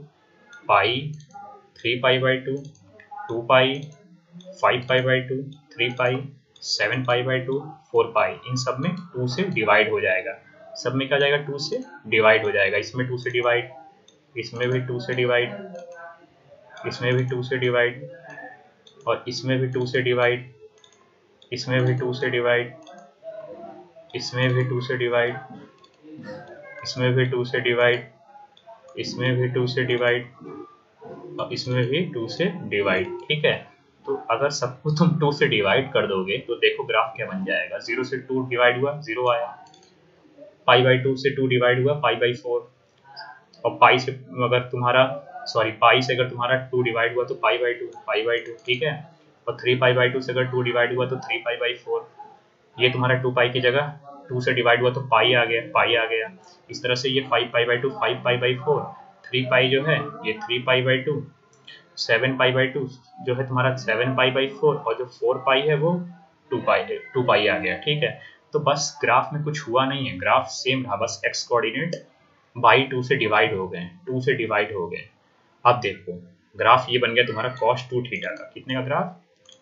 पाई, 3π/2, 2 पाई, 5π/2, 3 पाई, 7π/2, 4 पाई, इन सब में 2 से डिवाइड हो जाएगा। सब में क्या जाएगा, 2 से डिवाइड हो जाएगा। इसमें 2 से डिवाइड, इसमें भी 2 से डिवाइड, इसमें भी 2 से डिवाइड और इसमें भी 2 से डिवाइड, इसमें भी 2 से डिवाइड, इसमें भी 2 से डिवाइड, इसमें भी 2 से डिवाइड, इसमें भी 2 से डिवाइड और इसमें भी 2 से डिवाइड। ठीक है, तो अगर सबको तुम 2 से डिवाइड कर दोगे तो देखो ग्राफ क्या बन जाएगा। 0 से 2 डिवाइड हुआ, 0 आया, π/2 से 2 डिवाइड हुआ, π/4 और पाई से अगर तुम्हारा पाई से अगर तुम्हारा 2 डिवाइड हुआ तो π/2, ठीक है, और 3π/2 से अगर 2 डिवाइड हुआ तो 3π/4। ये तुम्हारा 2 पाई की जगह 2 से डिवाइड हुआ तो पाई आ गया। इस तरह से ये 5π/2, 5π/4, 3 पाई जो है ये 3π/2, 7π/2 जो है तुम्हारा 7π/4 और जो 4 पाई है वो 2 पाई आ गया। ठीक है, तो बस ग्राफ में कुछ हुआ नहीं है, ग्राफ सेम रहा, बस x कोऑर्डिनेट बाई 2 से डिवाइड हो गए, 2 से डिवाइड हो गए। अब देखो ग्राफ ये बन गया तुम्हारा cos 2 थीटा का। कितने का ग्राफ,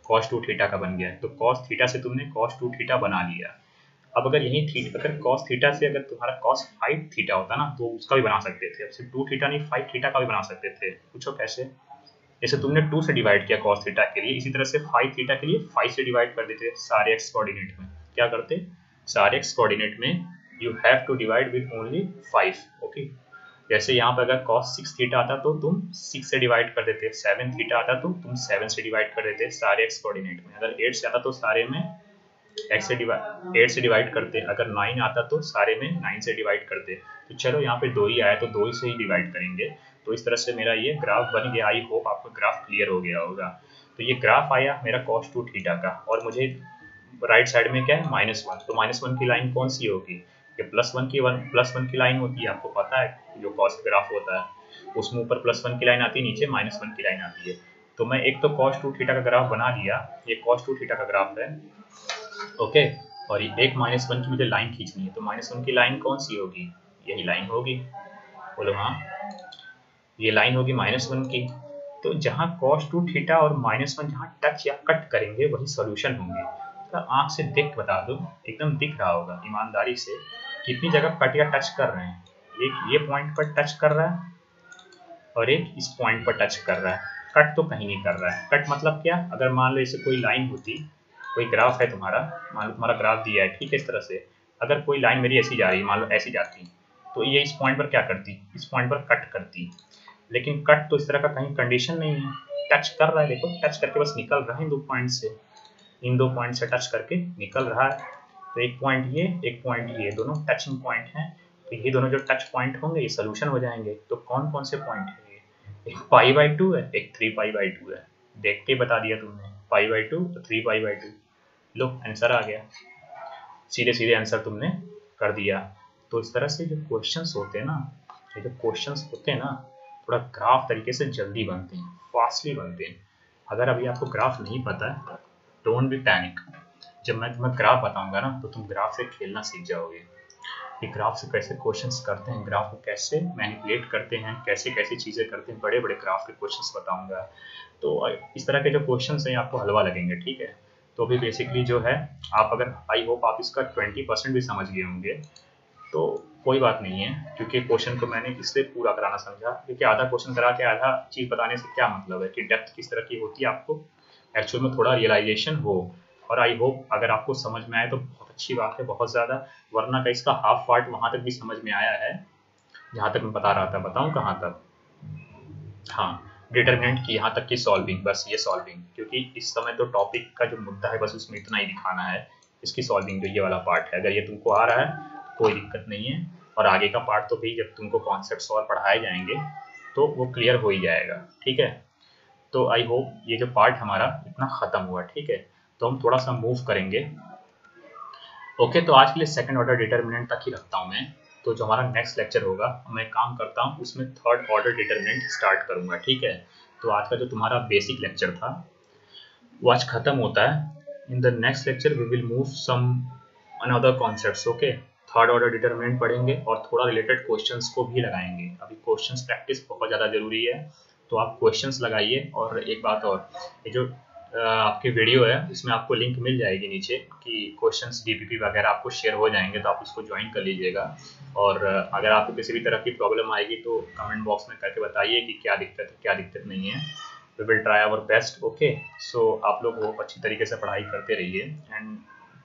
cos 2 थीटा का बन गया। तो cos थीटा से तुमने cos 2 थीटा बना लिया। अब अगर यही अगर cos थीटा से अगर तुम्हारा cos 5 थीटा होता ना तो उसका भी बना सकते थे। अब सिर्फ 2 थीटा नहीं 5 थीटा का भी बना सकते थे। पूछो कैसे, जैसे तुमने 2 से डिवाइड किया cos थीटा के लिए, इसी तरह से 5 थीटा के लिए 5 से डिवाइड कर देते सारे x कोऑर्डिनेट में। क्या करते, सारे x कोऑर्डिनेट में you have to divide with only 5। Okay, जैसे यहाँ पर अगर cos 6 थीटा आता तो तुम 6 से डिवाइड कर देते, 7 थीटा आता तो तुम 7 से डिवाइड कर देते सारे x कोऑर्डिनेट में। अगर 8 से आता तो सारे में 8 से डिवाइड करते, अगर 9 आता तो सारे में 9 से डिवाइड करते। तो चलो यहाँ पे 2 ही आया तो 2 से ही डिवाइड करेंगे। तो इस तरह से मेरा ये ग्राफ बन गया। आई होप आपको ग्राफ क्लियर हो गया होगा। तो ये ग्राफ आया मेरा cos 2 थीटा का और मुझे राइट साइड में क्या है, -1। तो -1 की लाइन कौन सी होगी, ये +1 की लाइन होती है। आपको पता है जो cos ग्राफ होता है उसमें ऊपर +1 की लाइन आती है, नीचे -1 की लाइन आती है। तो मैं एक तो cos 2 थीटा का ग्राफ बना लिया, ये cos 2 थीटा का ग्राफ है। ओके, और ये एक -1 की मुझे लाइन खींचनी है। तो -1 की लाइन कौन सी होगी, यही लाइन होगी, बोलो हाँ, ये लाइन होगी -1 की। तो जहाँ cos 2 थीटा और -1 जहाँ टच या कट करेंगे वही सॉल्यूशन होंगे। तो आंख से देख बता दो, एकदम दिख रहा होगा ईमानदारी से कितनी जगह कट या टच कर रहे हैं। एक ये पॉइंट पर टच कर रहा है और एक इस पॉइंट पर टच कर रहा है, कट तो कहीं नहीं कर रहा है। कट मतलब क्या, अगर मान लो इसे कोई लाइन होती, कोई ग्राफ है तुम्हारा, मान लो तुम्हारा ग्राफ दिया है, ठीक है, इस तरह से अगर कोई लाइन मेरी ऐसी जा रही, मान लो ऐसी जाती, तो ये इस पॉइंट पर क्या करती, इस पॉइंट पर कट करती। लेकिन कट तो इस तरह का कहीं कंडीशन नहीं है, टच कर रहा है, देखो टच करके बस निकल रहा है इन 2 पॉइंट से, इन 2 पॉइंट से टच करके निकल रहा है। तो एक पॉइंट ये, एक पॉइंट ये, दोनों टचिंग पॉइंट हैं। तो ये दोनों जो टच पॉइंट होंगे ये सोल्यूशन हो जाएंगे। तो कौन कौन से पॉइंट है, एक π/2 है, एक 3π/2 है। देख के बता दिया तुमने, π/2 तो 3π/2। लो आंसर आ गया, सीधे सीधे आंसर तुमने कर दिया। तो इस तरह से जो क्वेश्चंस होते हैं ना, ये जो क्वेश्चंस होते हैं ना, थोड़ा ग्राफ तरीके से जल्दी बनते हैं, फास्टली बनते हैं। अगर अभी आपको ग्राफ नहीं पता है, डोंट बी पैनिक। जब मैं तुम्हें ग्राफ बताऊंगा ना, तो तुम ग्राफ से खेलना सीख जाओगे कि ग्राफ से कैसे क्वेश्चंस करते हैं, ग्राफ को कैसे मैनिपुलेट करते हैं, कैसे कैसे चीज़ें करते हैं। बड़े बड़े ग्राफ के क्वेश्चंस बताऊंगा। तो इस तरह के जो क्वेश्चंस हैं आपको हलवा लगेंगे, ठीक है। तो अभी बेसिकली जो है, आप अगर, आई होप आप इसका 20% भी समझ गए होंगे, तो कोई बात नहीं है, क्योंकि क्वेश्चन को मैंने इसलिए पूरा कराना समझा, क्योंकि आधा क्वेश्चन करा के आधा चीज़ बताने से क्या मतलब है कि डेप्थ किस तरह की होती है, आपको एक्चुअल में थोड़ा रियलाइजेशन हो। और आई होप अगर आपको समझ में आए तो बहुत अच्छी बात है, बहुत ज़्यादा। वरना का इसका हाफ पार्ट वहाँ तक भी समझ में आया है जहाँ तक मैं बता रहा था। बताऊँ कहाँ तक? हाँ, डिटरमिनेंट की यहाँ तक की सॉल्विंग, बस ये सॉल्विंग, क्योंकि इस समय तो टॉपिक का जो मुद्दा है बस उसमें इतना ही दिखाना है। इसकी सॉल्विंग जो ये वाला पार्ट है, अगर ये तुमको आ रहा है कोई दिक्कत नहीं है। और आगे का पार्ट तो भी जब तुमको कॉन्सेप्ट और पढ़ाए जाएंगे तो वो क्लियर हो ही जाएगा, ठीक है। तो आई होप ये जो पार्ट हमारा इतना ख़त्म हुआ, ठीक है। तो हम थोड़ा सा मूव करेंगे। ओके, तो आज के लिए सेकंड ऑर्डर डिटरमिनेंट तक ही रखता हूँ मैं। तो जो हमारा नेक्स्ट लेक्चर होगा, मैं काम करता हूँ उसमें थर्ड ऑर्डर डिटरमिनेंट स्टार्ट करूँगा, ठीक है। तो आज का जो तुम्हारा बेसिक लेक्चर था वो आज खत्म होता है। In the next lecture we will move some another concepts, okay. Third order determinant पढ़ेंगे और थोड़ा रिलेटेड क्वेश्चंस को भी लगाएंगे। अभी क्वेश्चंस प्रैक्टिस बहुत ज़्यादा ज़रूरी है, तो आप क्वेश्चंस लगाइए। और एक बात और, ये जो आपकी वीडियो है उसमें आपको लिंक मिल जाएगी नीचे कि क्वेश्चंस डीपीपी वगैरह आपको शेयर हो जाएंगे, तो आप उसको ज्वाइन कर लीजिएगा। और अगर आपको किसी भी तरह की प्रॉब्लम आएगी तो कमेंट बॉक्स में करके बताइए कि क्या दिक्कत है, क्या दिक्कत नहीं है। We will try our best, okay. So आप लोग वो अच्छी तरीके से पढ़ाई करते रहिए and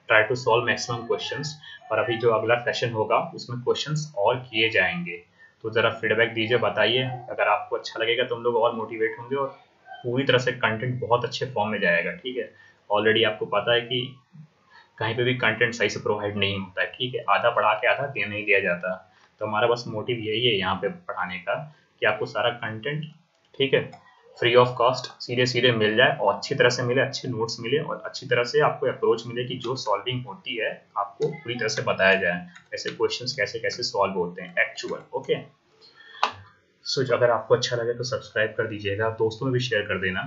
try to solve maximum questions. और अभी जो अगला सेशन होगा उसमें क्वेश्चंस और किए जाएंगे, तो ज़रा फीडबैक दीजिए, बताइए। अगर आपको अच्छा लगेगा तो हम लोग और मोटिवेट होंगे और पूरी तरह से कंटेंट बहुत अच्छे फॉर्म में जाएगा, ठीक है। ऑलरेडी आपको पता है कि कहीं पे भी कंटेंट सही से प्रोवाइड नहीं होता है, ठीक है। आधा पढ़ा के आधा दे नहीं दिया जाता। तो हमारा बस मोटिव यही है यहाँ पे पढ़ाने का कि आपको सारा कंटेंट, ठीक है, फ्री ऑफ कॉस्ट सीधे सीधे मिल जाए और अच्छी तरह से मिले, अच्छे नोट्स मिले और अच्छी तरह से आपको अप्रोच मिले कि जो सॉल्विंग होती है आपको पूरी तरह से बताया जाए, ऐसे क्वेश्चंस कैसे कैसे सॉल्व होते हैं एक्चुअल, ओके। सो अगर आपको अच्छा लगे तो सब्सक्राइब कर दीजिएगा, दोस्तों में भी शेयर कर देना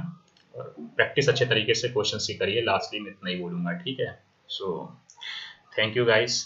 और प्रैक्टिस अच्छे तरीके से क्वेश्चन ही करिए। लास्टली मैं इतना ही बोलूँगा, ठीक है। So thank you guys.